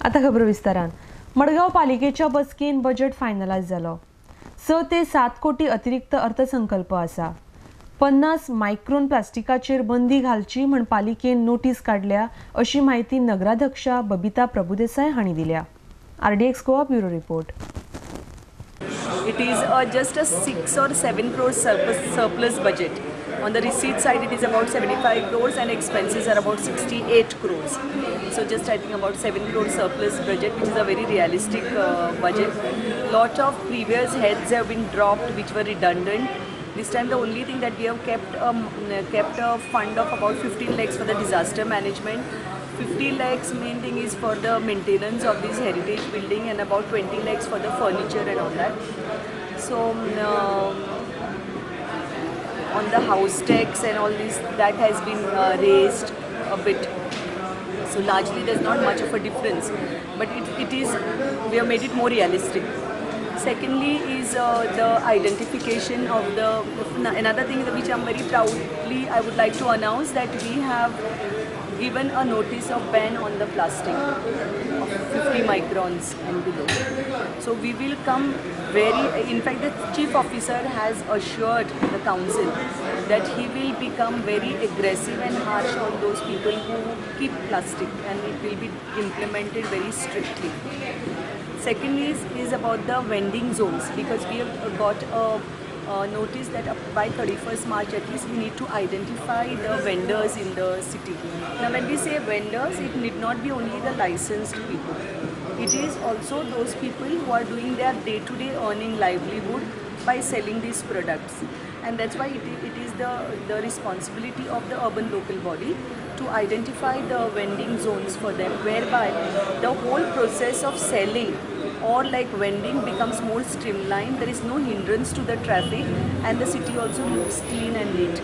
आता खबर विस्तारान मडगांव पालिकेच्या बसकेन बजेट फायनलायज जालो। 6 ते 7 कोटी अतिरिक्त अर्थसंकल्प आसा। 50 मायक्रोन प्लास्टिकाचेर बंदी घालची म्हण पालिकेन नोटीस काढल्या अशी माहिती नगराध्यक्षा बबिता प्रभुदेसाय हांणी दिल्या। RDX Goa bureau report. It is just a 6 or 7 crores surplus budget. On the receipt side, it is about 75 crores and expenses are about 68 crores. So just I think about 7 crores surplus budget, which is a very realistic budget. Lot of previous heads have been dropped, which were redundant. This time the only thing that we have kept a fund of about 15 lakhs for the disaster management. 50 lakhs main thing is for the maintenance of this heritage building and about 20 lakhs for the furniture and all that. So on the house tax and all this, that has been raised a bit. So largely there's not much of a difference, but it is, we have made it more realistic. Secondly is the identification of the, another thing which I'm very proudly I would like to announce, that we have given a notice of ban on the plastic of 50 microns and below. So we will come in fact the chief officer has assured the council that he will become very aggressive and harsh on those people who keep plastic, and it will be implemented very strictly. Second is about the vending zones, because we have got a notice that by 31st March at least we need to identify the vendors in the city. Now when we say vendors, it need not be only the licensed people. It is also those people who are doing their day-to-day earning livelihood by selling these products. And that's why it is the responsibility of the urban local body to identify the vending zones for them, whereby the whole process of selling or like vending becomes more streamlined. There is no hindrance to the traffic, and the city also looks clean and neat.